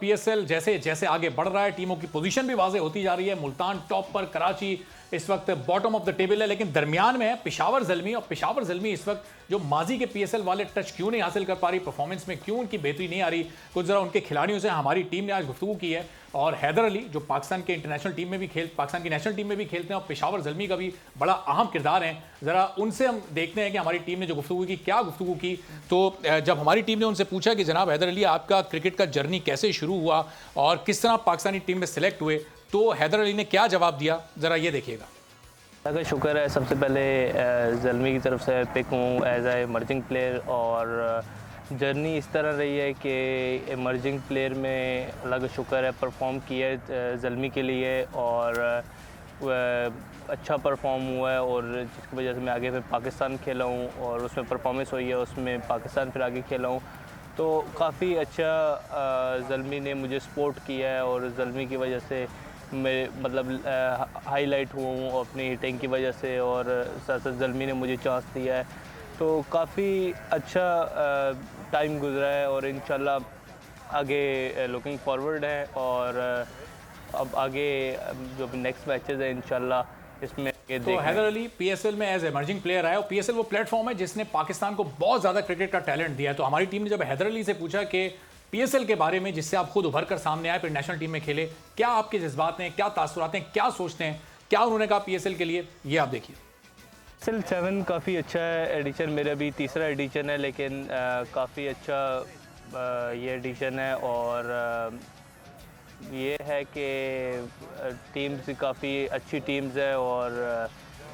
PSL जैसे जैसे आगे बढ़ रहा है, टीमों की पोजीशन भी वाज़ेह होती जा रही है। मुल्तान टॉप पर, कराची इस वक्त बॉटम ऑफ द टेबल है, लेकिन दरमियान में है पेशावर ज़ल्मी। और पेशावर ज़ल्मी इस वक्त जो माजी के पीएसएल वाले टच क्यों नहीं हासिल कर पा रही, परफॉर्मेंस में क्यों उनकी बेहतरी नहीं आ रही, कुछ ज़रा उनके खिलाड़ियों से हमारी टीम ने आज गुफ्तगू की है। और हैदर अली जो पाकिस्तान के इंटरनेशनल टीम में भी पाकिस्तान की नेशनल टीम में भी खेलते हैं और पेशावर ज़ल्मी का भी बड़ा अहम किरदार है। ज़रा उनसे हम देखते हैं कि हमारी टीम ने जो गुफ्तगू की, क्या गुफ्तगू की। तो जब हमारी टीम ने उनसे पूछा कि जनाब हैदर अली, आपका क्रिकेट का जर्नी कैसे शुरू हुआ और किस तरह पाकिस्तानी टीम में सिलेक्ट हुए, तो हैदर अली ने क्या जवाब दिया, ज़रा ये देखिएगा। अल्लाह का शुक्र है, सबसे पहले ज़ल्मी की तरफ से पिक हूँ एज ए इमर्जिंग प्लेयर। और जर्नी इस तरह रही है कि इमर्जिंग प्लेयर में अल्लाह का शुक्र है परफॉर्म किया है ज़ल्मी के लिए, और अच्छा परफॉर्म हुआ है, और जिसकी वजह से मैं आगे फिर पाकिस्तान खेला हूँ और उसमें परफॉर्मेंस हुई है, उसमें पाकिस्तान फिर आगे खेला हूँ। तो काफ़ी अच्छा ज़ल्मी ने मुझे सपोर्ट किया है, और ज़ल्मी की वजह से मैं मतलब हाईलाइट हुआ हूँ अपनी हिटिंग की वजह से, और साथ साथ ज़ल्मी ने मुझे चांस दिया है। तो काफ़ी अच्छा टाइम गुजरा है, और इंशाल्लाह आगे लुकिंग फॉरवर्ड है। और अब आगे जो नेक्स्ट मैचेस है इंशाल्लाह इसमें तो हैदर अली पीएसएल में एज इमर्जिंग प्लेयर आया, और पीएसएल वो प्लेटफॉर्म है जिसने पाकिस्तान को बहुत ज़्यादा क्रिकेट का टैलेंट दिया है। तो हमारी टीम ने जब हैदर अली से पूछा कि पीएसएल के बारे में, जिससे आप खुद उभर कर सामने आए, फिर नेशनल टीम में खेले, क्या आपके जज्बात हैं, क्या तासुरात हैं, क्या सोचते हैं, क्या उन्होंने कहा पीएसएल के लिए, ये आप देखिए। पीएसएल 7 काफ़ी अच्छा एडिशन, मेरा भी तीसरा एडिशन है, लेकिन काफ़ी अच्छा ये एडिशन है। और ये है कि टीम्स काफ़ी अच्छी टीम्स है, और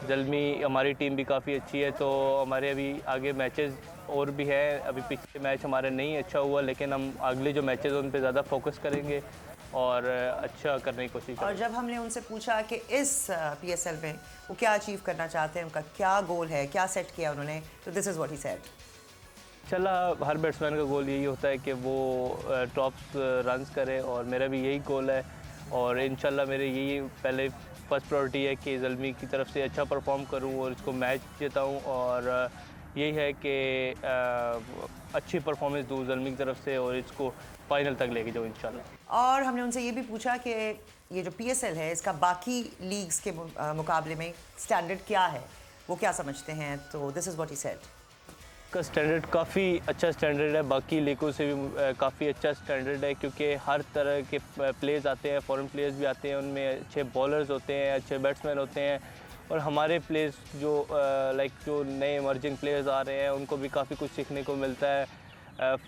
ज़ल्मी हमारी टीम भी काफ़ी अच्छी है। तो हमारे अभी आगे मैचेस और भी है, अभी पिछले मैच हमारा नहीं अच्छा हुआ, लेकिन हम अगले जो मैचेस उन पे ज़्यादा फोकस करेंगे और अच्छा करने की कोशिश करेंगे। और जब हमने उनसे पूछा कि इस पीएसएल में वो क्या अचीव करना चाहते हैं, उनका क्या गोल है, क्या सेट किया उन्होंने, तो this is what he said. चला, हर बैट्समैन का गोल यही होता है कि वो टॉप रन्स करे, और मेरा भी यही गोल है। और इंशाल्लाह मेरे यही पहले फर्स्ट प्रायोरिटी है कि ज़ल्मी की तरफ से अच्छा परफॉर्म करूं और इसको मैच जिताऊं, और यही है कि अच्छी परफॉर्मेंस दूँ ज़ल्मी की तरफ से और इसको फाइनल तक लेके जाऊँ इंशाल्लाह। और हमने उनसे ये भी पूछा कि ये जो पीएसएल है इसका बाकी लीग्स के मुकाबले में स्टैंडर्ड क्या है, वो क्या समझते हैं, तो this is what he said. का स्टैंडर्ड काफ़ी अच्छा स्टैंडर्ड है, बाकी लीगों से भी काफ़ी अच्छा स्टैंडर्ड है, क्योंकि हर तरह के प्लेयर्स आते हैं, फॉरेन प्लेयर्स भी आते हैं, उनमें अच्छे बॉलर्स होते हैं, अच्छे बैट्समैन होते हैं। और हमारे प्लेयर्स जो जो नए इमर्जिंग प्लेयर्स आ रहे हैं उनको भी काफ़ी कुछ सीखने को मिलता है,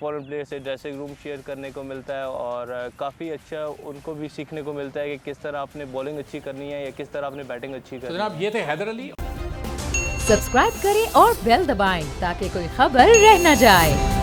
फॉरेन प्लेयर से ड्रेसिंग रूम शेयर करने को मिलता है, और काफ़ी अच्छा उनको भी सीखने को मिलता है कि किस तरह आपने बॉलिंग अच्छी करनी है या किस तरह आपने बैटिंग अच्छी करनी है। जनाब ये थे हैदर अली। सब्सक्राइब करें और बेल दबाएं ताकि कोई खबर रह न जाए।